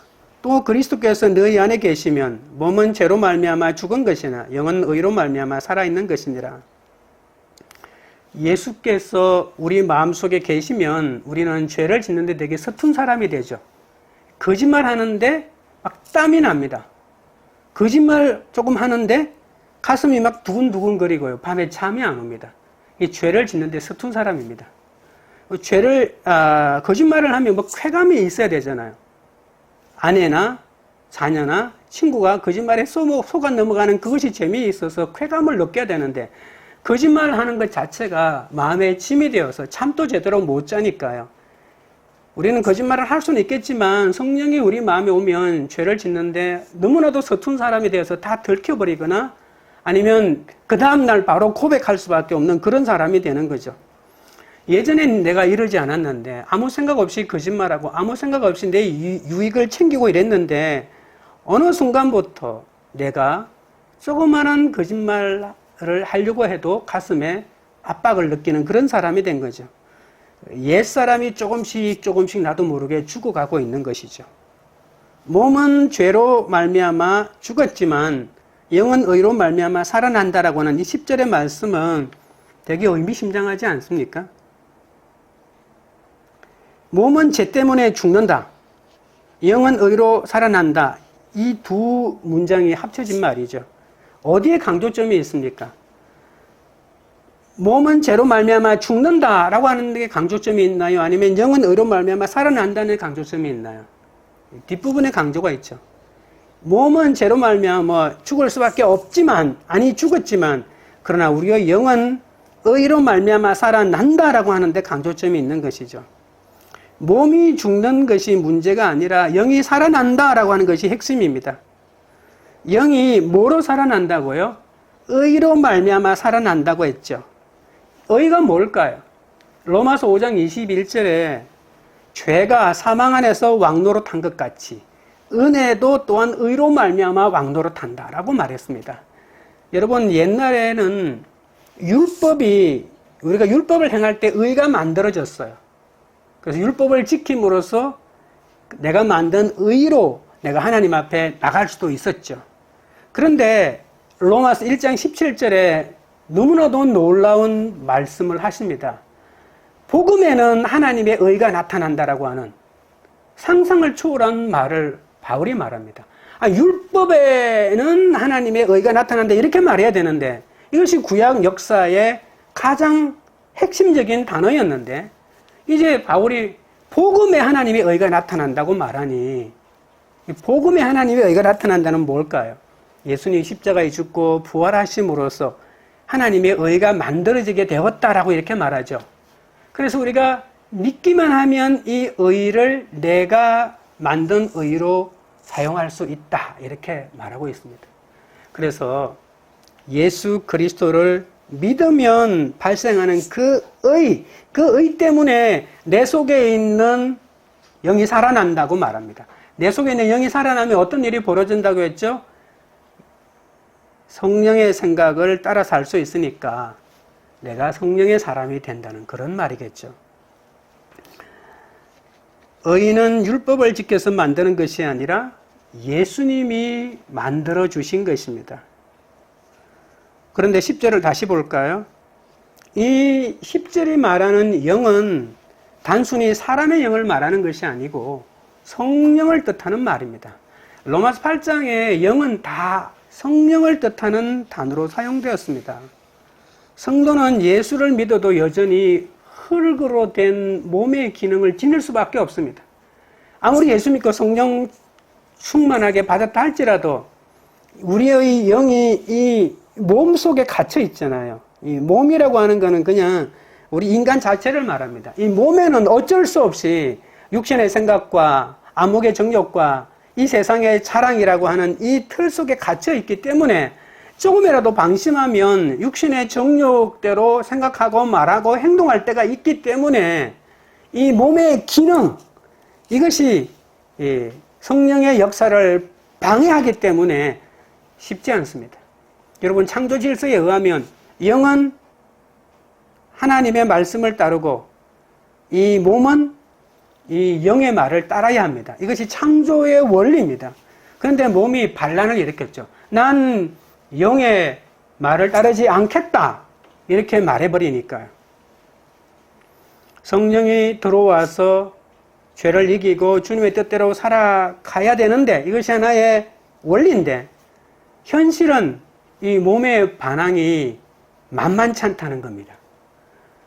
또 그리스도께서 너희 안에 계시면 몸은 죄로 말미암아 죽은 것이나 영은 의로 말미암아 살아있는 것이니라. 예수께서 우리 마음속에 계시면 우리는 죄를 짓는데 되게 서툰 사람이 되죠. 거짓말 하는데 막 땀이 납니다. 거짓말 조금 하는데 가슴이 막 두근두근거리고요. 밤에 잠이 안 옵니다. 이 죄를 짓는데 서툰 사람입니다. 거짓말을 하면 뭐 쾌감이 있어야 되잖아요. 아내나 자녀나 친구가 거짓말에 속아 넘어가는 그것이 재미있어서 쾌감을 느껴야 되는데 거짓말 하는 것 자체가 마음의 짐이 되어서 잠도 제대로 못 자니까요. 우리는 거짓말을 할 수는 있겠지만 성령이 우리 마음에 오면 죄를 짓는데 너무나도 서툰 사람이 되어서 다 들켜버리거나 아니면 그 다음날 바로 고백할 수밖에 없는 그런 사람이 되는 거죠. 예전엔 내가 이러지 않았는데 아무 생각 없이 거짓말하고 아무 생각 없이 내 유익을 챙기고 이랬는데 어느 순간부터 내가 조그마한 거짓말을 하려고 해도 가슴에 압박을 느끼는 그런 사람이 된 거죠. 옛사람이 조금씩 나도 모르게 죽어가고 있는 것이죠. 몸은 죄로 말미암아 죽었지만 영은 의로 말미암아 살아난다라고 하는 이 10절의 말씀은 되게 의미심장하지 않습니까? 몸은 죄 때문에 죽는다. 영은 의로 살아난다. 이 두 문장이 합쳐진 말이죠. 어디에 강조점이 있습니까? 몸은 죄로 말미암아 죽는다라고 하는 데 강조점이 있나요? 아니면 영은 의로 말미암아 살아난다는 강조점이 있나요? 뒷부분에 강조가 있죠. 몸은 죄로 말미암아 죽을 수밖에 없지만 죽었지만 그러나 우리의 영은 의로 말미암아 살아난다라고 하는데 강조점이 있는 것이죠. 몸이 죽는 것이 문제가 아니라 영이 살아난다라고 하는 것이 핵심입니다. 영이 뭐로 살아난다고요? 의로 말미암아 살아난다고 했죠. 의가 뭘까요? 로마서 5장 21절에 죄가 사망 안에서 왕노릇한 것 같이 은혜도 또한 의로 말미암아 왕노릇한다라고 말했습니다. 여러분, 옛날에는 우리가 율법을 행할 때 의가 만들어졌어요. 그래서 율법을 지킴으로써 내가 만든 의로 내가 하나님 앞에 나갈 수도 있었죠. 그런데 로마서 1장 17절에 너무나도 놀라운 말씀을 하십니다. 복음에는 하나님의 의가 나타난다라고 하는 상상을 초월한 말을 바울이 말합니다. 율법에는 하나님의 의가 나타난다 이렇게 말해야 되는데 이것이 구약 역사의 가장 핵심적인 단어였는데 이제 바울이 복음에 하나님의 의가 나타난다고 말하니 복음에 하나님의 의가 나타난다는 뭘까요? 예수님이 십자가에 죽고 부활하심으로써 하나님의 의가 만들어지게 되었다라고 이렇게 말하죠. 그래서 우리가 믿기만 하면 이 의를 내가 만든 의로 사용할 수 있다 이렇게 말하고 있습니다. 그래서 예수 그리스도를 믿으면 발생하는 그 의 때문에 내 속에 있는 영이 살아난다고 말합니다. 내 속에 있는 영이 살아나면 어떤 일이 벌어진다고 했죠? 성령의 생각을 따라 살 수 있으니까 내가 성령의 사람이 된다는 그런 말이겠죠. 의는 율법을 지켜서 만드는 것이 아니라 예수님이 만들어 주신 것입니다. 그런데 10절을 다시 볼까요? 이 10절이 말하는 영은 단순히 사람의 영을 말하는 것이 아니고 성령을 뜻하는 말입니다. 로마서 8장에 영은 다 성령을 뜻하는 단어로 사용되었습니다. 성도는 예수를 믿어도 여전히 흙으로 된 몸의 기능을 지닐 수밖에 없습니다. 아무리 예수 믿고 성령 충만하게 받았다 할지라도 우리의 영이 이 몸 속에 갇혀 있잖아요. 이 몸이라고 하는 거는 그냥 우리 인간 자체를 말합니다. 이 몸에는 어쩔 수 없이 육신의 생각과 안목의 정욕과 이 세상의 자랑이라고 하는 이 틀 속에 갇혀 있기 때문에 조금이라도 방심하면 육신의 정욕대로 생각하고 말하고 행동할 때가 있기 때문에 이 몸의 기능, 이것이 성령의 역사를 방해하기 때문에 쉽지 않습니다. 여러분, 창조 질서에 의하면 영은 하나님의 말씀을 따르고 이 몸은 이 영의 말을 따라야 합니다. 이것이 창조의 원리입니다. 그런데 몸이 반란을 일으켰죠. 난 영의 말을 따르지 않겠다 이렇게 말해버리니까요. 성령이 들어와서 죄를 이기고 주님의 뜻대로 살아가야 되는데 이것이 하나의 원리인데 현실은 이 몸의 반항이 만만치 않다는 겁니다.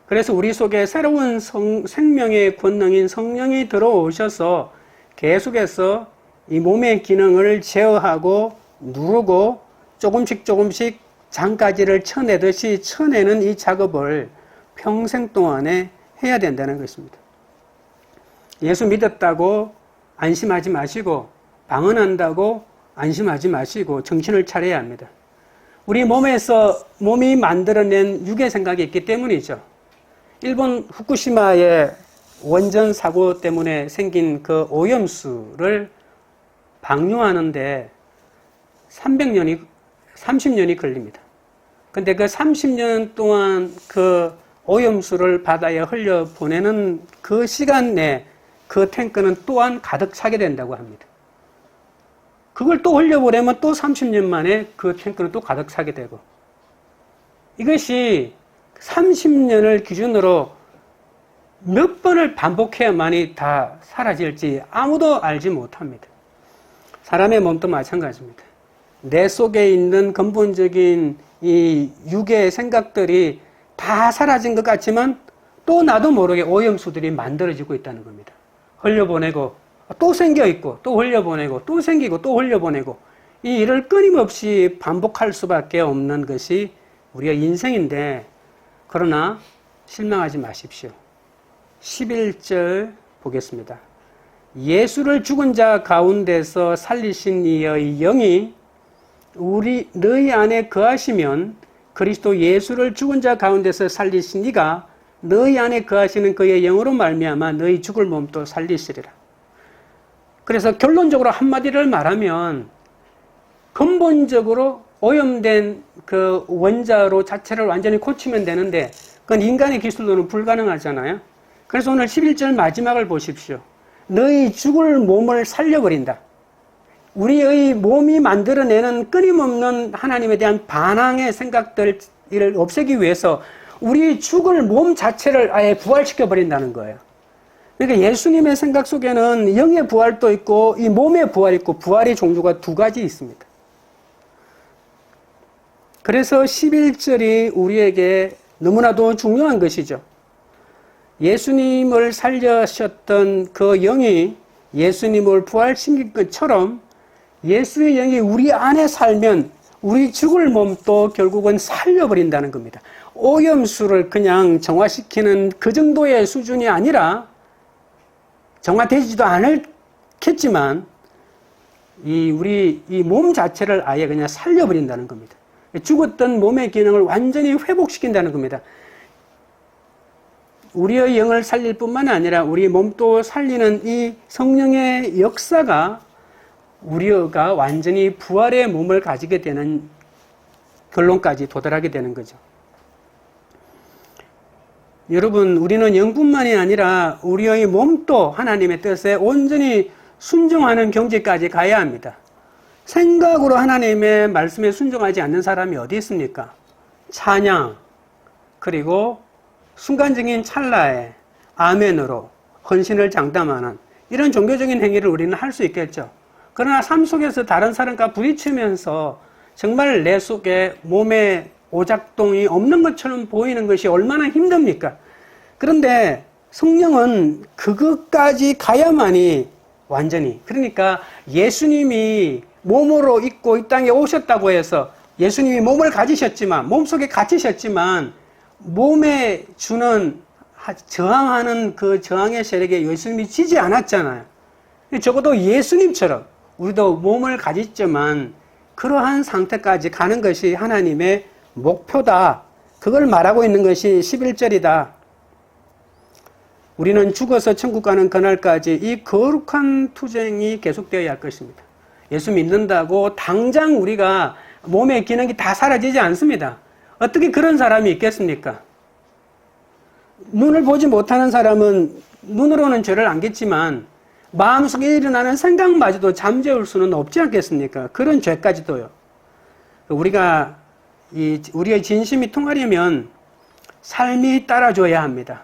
그래서 우리 속에 새로운 생명의 권능인 성령이 들어오셔서 계속해서 이 몸의 기능을 제어하고 누르고 조금씩 장가지를 쳐내듯이 쳐내는 이 작업을 평생 동안에 해야 된다는 것입니다. 예수 믿었다고 안심하지 마시고 방언한다고 안심하지 마시고 정신을 차려야 합니다. 우리 몸이 만들어낸 유괴 생각이 있기 때문이죠. 일본 후쿠시마의 원전 사고 때문에 생긴 그 오염수를 방류하는데 30년이 걸립니다. 근데 그 30년 동안 그 오염수를 바다에 흘려보내는 그 시간 내에 그 탱크는 또한 가득 차게 된다고 합니다. 그걸 또 흘려보내면 또 30년 만에 그 탱크는 또 가득 차게 되고 이것이 30년을 기준으로 몇 번을 반복해야만이 다 사라질지 아무도 알지 못합니다. 사람의 몸도 마찬가지입니다. 내 속에 있는 근본적인 이 유괴의 생각들이 다 사라진 것 같지만 또 나도 모르게 오염수들이 만들어지고 있다는 겁니다. 흘려보내고 또 생겨있고 또 흘려보내고 또 생기고 또 흘려보내고 이 일을 끊임없이 반복할 수밖에 없는 것이 우리의 인생인데 그러나 실망하지 마십시오. 11절 보겠습니다. 예수를 죽은 자 가운데서 살리신 이의 영이 너희 안에 거하시면 그리스도 예수를 죽은 자 가운데서 살리신 이가 너희 안에 거하시는 그의 영으로 말미암아 너희 죽을 몸도 살리시리라. 그래서 결론적으로 한마디를 말하면 근본적으로 오염된 그 원자로 자체를 완전히 고치면 되는데 그건 인간의 기술로는 불가능하잖아요. 그래서 오늘 11절 마지막을 보십시오. 너희 죽을 몸을 살려버린다. 우리의 몸이 만들어내는 끊임없는 하나님에 대한 반항의 생각들을 없애기 위해서 우리 죽을 몸 자체를 아예 부활시켜버린다는 거예요. 그러니까 예수님의 생각 속에는 영의 부활도 있고 이 몸의 부활이 있고 부활의 종류가 두 가지 있습니다. 그래서 11절이 우리에게 너무나도 중요한 것이죠. 예수님을 살려셨던 그 영이 예수님을 부활시킨 것처럼 예수의 영이 우리 안에 살면 우리 죽을 몸도 결국은 살려버린다는 겁니다. 오염수를 그냥 정화시키는 그 정도의 수준이 아니라 정화되지도 않겠지만 우리 이 몸 자체를 아예 그냥 살려버린다는 겁니다. 죽었던 몸의 기능을 완전히 회복시킨다는 겁니다. 우리의 영을 살릴 뿐만 아니라 우리 몸도 살리는 이 성령의 역사가 우리가 완전히 부활의 몸을 가지게 되는 결론까지 도달하게 되는 거죠. 여러분, 우리는 영뿐만이 아니라 우리의 몸도 하나님의 뜻에 온전히 순종하는 경지까지 가야 합니다. 생각으로 하나님의 말씀에 순종하지 않는 사람이 어디 있습니까? 찬양, 그리고 순간적인 찰나에 아멘으로 헌신을 장담하는 이런 종교적인 행위를 우리는 할 수 있겠죠. 그러나 삶 속에서 다른 사람과 부딪히면서 정말 내 속에 몸에 오작동이 없는 것처럼 보이는 것이 얼마나 힘듭니까? 그런데 성령은 그것까지 가야만이 완전히, 그러니까 예수님이 몸으로 있고 이 땅에 오셨다고 해서 예수님이 몸을 가지셨지만, 몸속에 갇히셨지만 몸에 주는 저항하는 그 저항의 세력에 예수님이 지지 않았잖아요. 적어도 예수님처럼 우리도 몸을 가졌지만 그러한 상태까지 가는 것이 하나님의 목표다. 그걸 말하고 있는 것이 11절이다. 우리는 죽어서 천국 가는 그날까지 이 거룩한 투쟁이 계속되어야 할 것입니다. 예수 믿는다고 당장 우리가 몸의 기능이 다 사라지지 않습니다. 어떻게 그런 사람이 있겠습니까? 눈을 보지 못하는 사람은 눈으로는 죄를 안겠지만 마음속에 일어나는 생각마저도 잠재울 수는 없지 않겠습니까? 그런 죄까지도요. 우리의 진심이 통하려면 삶이 따라줘야 합니다.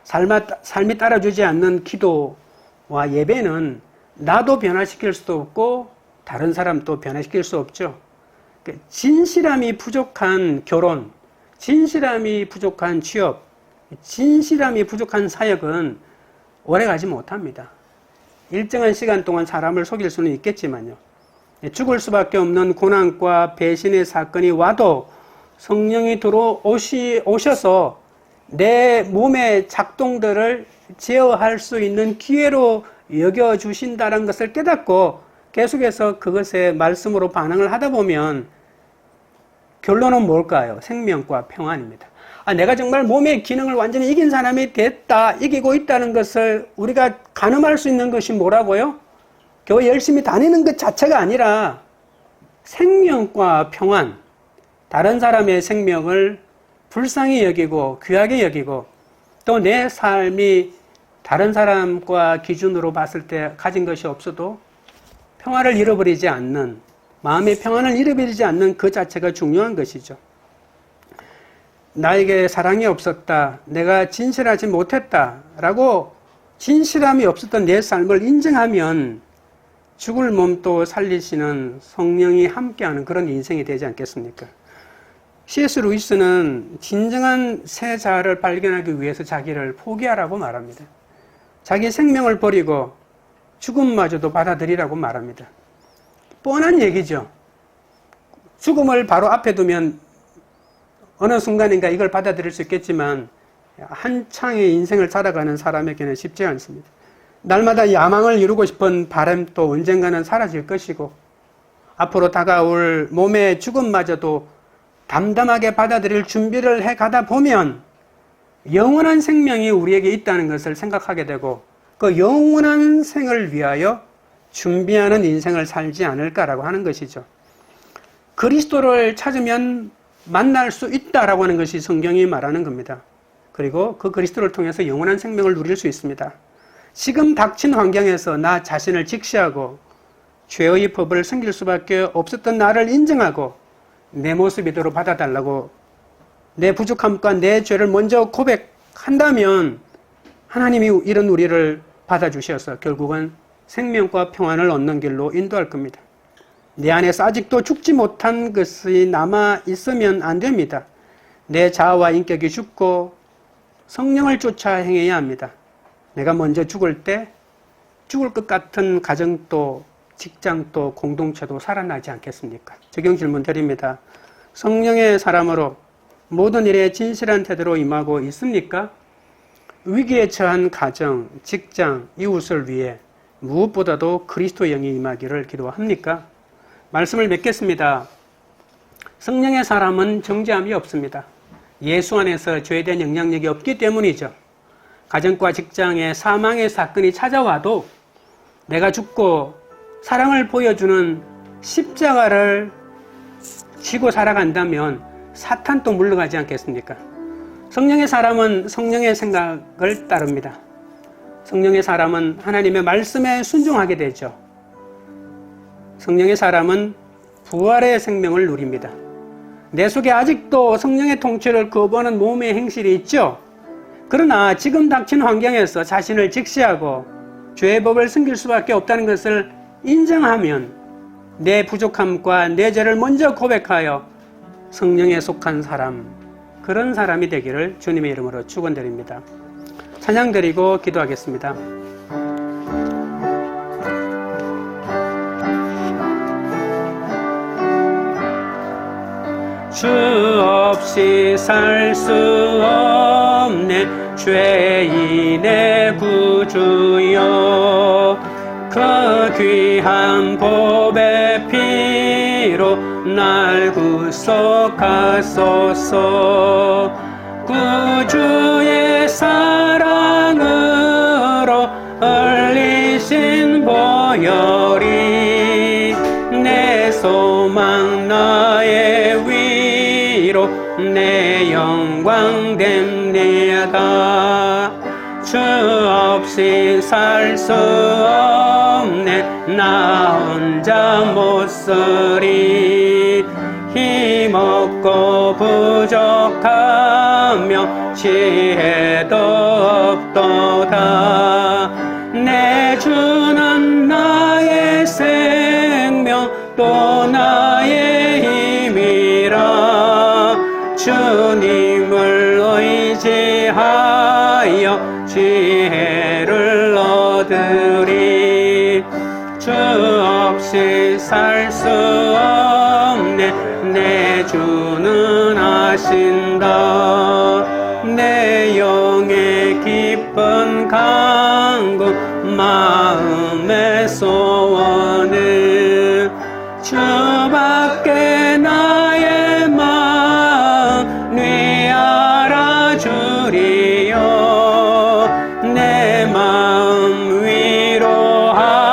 삶이 따라주지 않는 기도와 예배는 나도 변화시킬 수도 없고 다른 사람도 변화시킬 수 없죠. 진실함이 부족한 결혼, 진실함이 부족한 취업, 진실함이 부족한 사역은 오래가지 못합니다. 일정한 시간 동안 사람을 속일 수는 있겠지만요. 죽을 수밖에 없는 고난과 배신의 사건이 와도 성령이 오셔서 내 몸의 작동들을 제어할 수 있는 기회로 여겨주신다는 것을 깨닫고 계속해서 그것에 말씀으로 반응을 하다 보면 결론은 뭘까요? 생명과 평안입니다. 내가 정말 몸의 기능을 완전히 이긴 사람이 됐다, 이기고 있다는 것을 우리가 가늠할 수 있는 것이 뭐라고요? 교회 열심히 다니는 것 자체가 아니라 생명과 평안, 다른 사람의 생명을 불쌍히 여기고 귀하게 여기고 또 내 삶이 다른 사람과 기준으로 봤을 때 가진 것이 없어도 평화를 잃어버리지 않는, 마음의 평안을 잃어버리지 않는 그 자체가 중요한 것이죠. 나에게 사랑이 없었다, 내가 진실하지 못했다 라고 진실함이 없었던 내 삶을 인정하면 죽을 몸도 살리시는 성령이 함께하는 그런 인생이 되지 않겠습니까? C.S. 루이스는 진정한 새 자아를 발견하기 위해서 자기를 포기하라고 말합니다. 자기 생명을 버리고 죽음마저도 받아들이라고 말합니다. 뻔한 얘기죠. 죽음을 바로 앞에 두면 어느 순간인가 이걸 받아들일 수 있겠지만 한창의 인생을 살아가는 사람에게는 쉽지 않습니다. 날마다 야망을 이루고 싶은 바람도 언젠가는 사라질 것이고 앞으로 다가올 몸의 죽음마저도 담담하게 받아들일 준비를 해가다 보면 영원한 생명이 우리에게 있다는 것을 생각하게 되고 그 영원한 생을 위하여 준비하는 인생을 살지 않을까라고 하는 것이죠. 그리스도를 찾으면 만날 수 있다라고 하는 것이 성경이 말하는 겁니다. 그리고 그 그리스도를 통해서 영원한 생명을 누릴 수 있습니다. 지금 닥친 환경에서 나 자신을 직시하고 죄의 법을 섬길 수밖에 없었던 나를 인정하고 내 모습 이대로 받아달라고 내 부족함과 내 죄를 먼저 고백한다면 하나님이 이런 우리를 받아주셔서 결국은 생명과 평안을 얻는 길로 인도할 겁니다. 내 안에서 아직도 죽지 못한 것이 남아 있으면 안 됩니다. 내 자아와 인격이 죽고 성령을 쫓아 행해야 합니다. 내가 먼저 죽을 때 죽을 것 같은 가정도 직장도 공동체도 살아나지 않겠습니까? 적용 질문 드립니다. 성령의 사람으로 모든 일에 진실한 태도로 임하고 있습니까? 위기에 처한 가정, 직장, 이웃을 위해 무엇보다도 그리스도의 영이 임하기를 기도합니까? 말씀을 맺겠습니다. 성령의 사람은 정죄함이 없습니다. 예수 안에서 죄에 대한 영향력이 없기 때문이죠. 가정과 직장에 사망의 사건이 찾아와도 내가 죽고 사랑을 보여주는 십자가를 지고 살아간다면 사탄도 물러가지 않겠습니까? 성령의 사람은 성령의 생각을 따릅니다. 성령의 사람은 하나님의 말씀에 순종하게 되죠. 성령의 사람은 부활의 생명을 누립니다. 내 속에 아직도 성령의 통치를 거부하는 몸의 행실이 있죠. 그러나 지금 닥친 환경에서 자신을 직시하고 죄의 법을 숨길 수밖에 없다는 것을 인정하면 내 부족함과 내 죄를 먼저 고백하여 성령에 속한 사람, 그런 사람이 되기를 주님의 이름으로 축원드립니다. 찬양 드리고 기도하겠습니다. 주 없이 살 수 없네 죄인의 구주여 그 귀한 보배 피로 날 구속하소서 구주의 사랑으로 흘리신 보혈이 내 소망 나의 위로 내 영광 됩니다. 주 없이 살 수 없네 나 혼자 못 쓰리 힘없고 부족하며 지혜도 없도다 내 주는 나의 생명 또 나의 힘이라 주님을 의지하여 지혜를 얻으리 주 없이 살 수 없네 내 주는 아신다 내 영의 깊은 간구 마음의 소원은 주밖에 나의 마음 네 알아주리요 내 마음 위로하사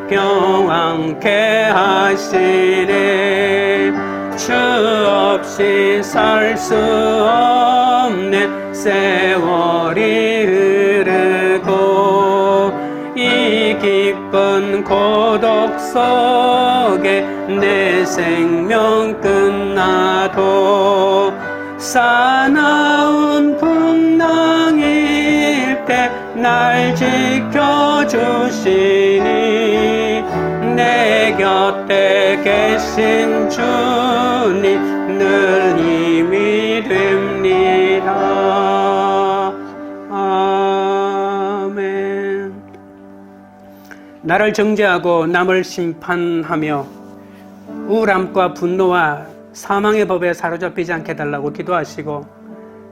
평안케 하시네 주 없이 살 수 없네 세월이 흐르고 이 깊은 고독 속에 내 생명 끝나도 사나운 풍랑일 때 날 지켜주시니 내 곁에 계신 주님 늘 힘이 됩니다. 아멘. 나를 정죄하고 남을 심판하며 우울함과 분노와 사망의 법에 사로잡히지 않게 해달라고 기도하시고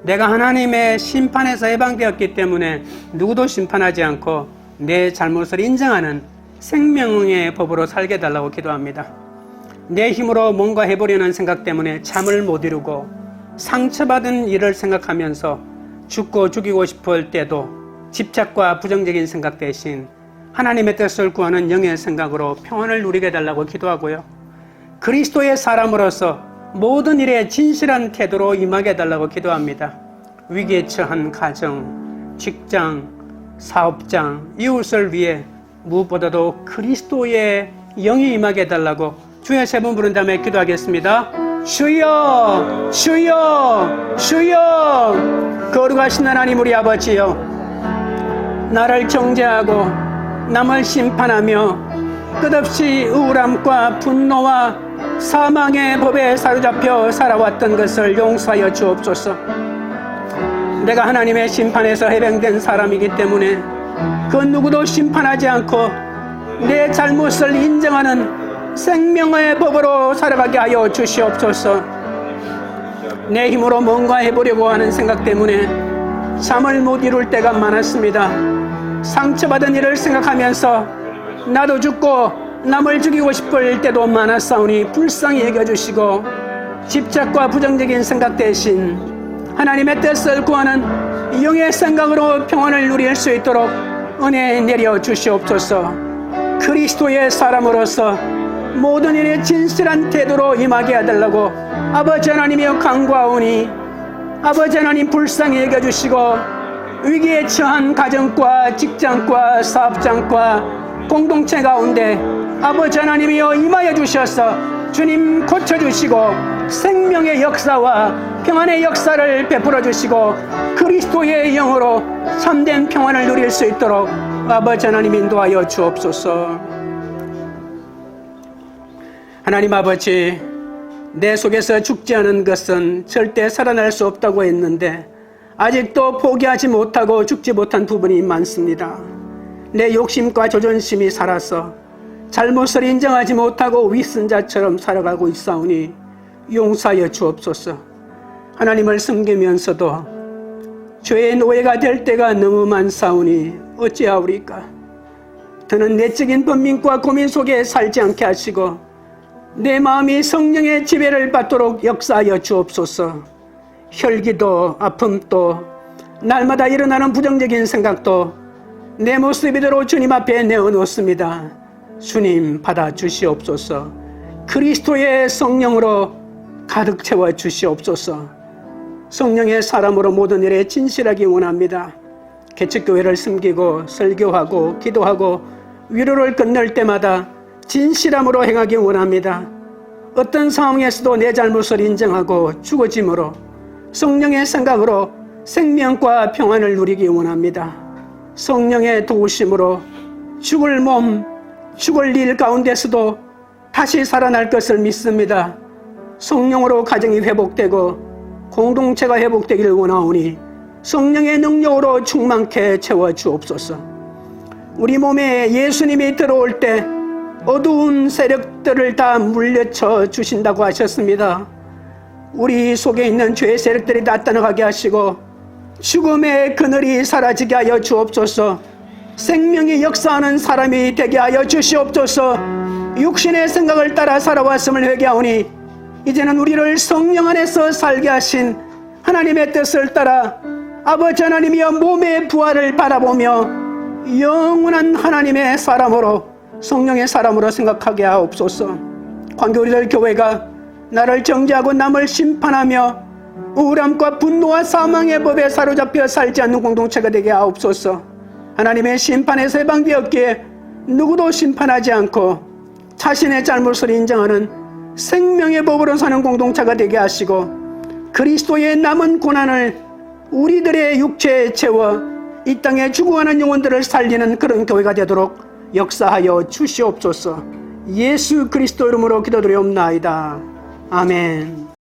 내가 하나님의 심판에서 해방되었기 때문에 누구도 심판하지 않고 내 잘못을 인정하는 생명의 법으로 살게 해달라고 기도합니다. 내 힘으로 뭔가 해보려는 생각 때문에 잠을 못 이루고 상처받은 일을 생각하면서 죽고 죽이고 싶을 때도 집착과 부정적인 생각 대신 하나님의 뜻을 구하는 영의 생각으로 평안을 누리게 해달라고 기도하고요. 그리스도의 사람으로서 모든 일에 진실한 태도로 임하게 해달라고 기도합니다. 위기에 처한 가정, 직장, 사업장, 이웃을 위해 무엇보다도 그리스도의 영이 임하게 해달라고 주의 세 번 부른 다음에 기도하겠습니다. 주여, 주여, 주여. 거룩하신 하나님 우리 아버지여, 나를 정죄하고 남을 심판하며 끝없이 우울함과 분노와 사망의 법에 사로잡혀 살아왔던 것을 용서하여 주옵소서. 내가 하나님의 심판에서 해방된 사람이기 때문에 그 누구도 심판하지 않고 내 잘못을 인정하는 생명의 법으로 살아가게 하여 주시옵소서. 내 힘으로 뭔가 해보려고 하는 생각 때문에 잠을 못 이룰 때가 많았습니다. 상처받은 일을 생각하면서 나도 죽고 남을 죽이고 싶을 때도 많았사오니 불쌍히 여겨주시고 집착과 부정적인 생각 대신 하나님의 뜻을 구하는 영의 생각으로 평안을 누릴 수 있도록 은혜 내려 주시옵소서. 그리스도의 사람으로서 모든 일에 진실한 태도로 임하게 해달라고 아버지 하나님이여 간구하오니 아버지 하나님 불쌍히 여겨주시고 위기에 처한 가정과 직장과 사업장과 공동체 가운데 아버지 하나님이여 임하여 주셔서 주님 고쳐주시고 생명의 역사와 평안의 역사를 베풀어 주시고 그리스도의 영으로 참된 평안을 누릴 수 있도록 아버지 하나님 인도하여 주옵소서. 하나님 아버지, 내 속에서 죽지 않은 것은 절대 살아날 수 없다고 했는데 아직도 포기하지 못하고 죽지 못한 부분이 많습니다. 내 욕심과 자존심이 살아서 잘못을 인정하지 못하고 위선자처럼 살아가고 있사오니 용서하여 주옵소서. 하나님을 섬기면서도 죄의 노예가 될 때가 너무 많사오니 어찌하오리까. 더는 내적인 번민과 고민 속에 살지 않게 하시고 내 마음이 성령의 지배를 받도록 역사하여 주옵소서. 혈기도 아픔도 날마다 일어나는 부정적인 생각도 내 모습 이대로 주님 앞에 내어놓습니다. 주님 받아 주시옵소서. 그리스도의 성령으로 가득 채워 주시옵소서. 성령의 사람으로 모든 일에 진실하기 원합니다. 개척교회를 섬기고 설교하고 기도하고 위로를 건넬 때마다 진실함으로 행하기 원합니다. 어떤 상황에서도 내 잘못을 인정하고 죽어짐으로 성령의 생각으로 생명과 평안을 누리기 원합니다. 성령의 도우심으로 죽을 몸, 죽을 일 가운데서도 다시 살아날 것을 믿습니다. 성령으로 가정이 회복되고 공동체가 회복되기를 원하오니 성령의 능력으로 충만케 채워주옵소서. 우리 몸에 예수님이 들어올 때 어두운 세력들을 다 물려쳐 주신다고 하셨습니다. 우리 속에 있는 죄의 세력들이 다 떠나가게 하시고 죽음의 그늘이 사라지게 하여 주옵소서. 생명이 역사하는 사람이 되게 하여 주시옵소서. 육신의 생각을 따라 살아왔음을 회개하오니 이제는 우리를 성령 안에서 살게 하신 하나님의 뜻을 따라 아버지 하나님이여 몸의 부활을 바라보며 영원한 하나님의 사람으로 성령의 사람으로 생각하게 하옵소서. 광교리들 교회가 나를 정죄하고 남을 심판하며 우울함과 분노와 사망의 법에 사로잡혀 살지 않는 공동체가 되게 하옵소서. 하나님의 심판에서 해방되었기에 누구도 심판하지 않고 자신의 잘못을 인정하는 생명의 법으로 사는 공동체가 되게 하시고 그리스도의 남은 고난을 우리들의 육체에 채워 이 땅에 죽어가는 영혼들을 살리는 그런 교회가 되도록 역사하여 주시옵소서. 예수 그리스도 이름으로 기도드리옵나이다. 아멘.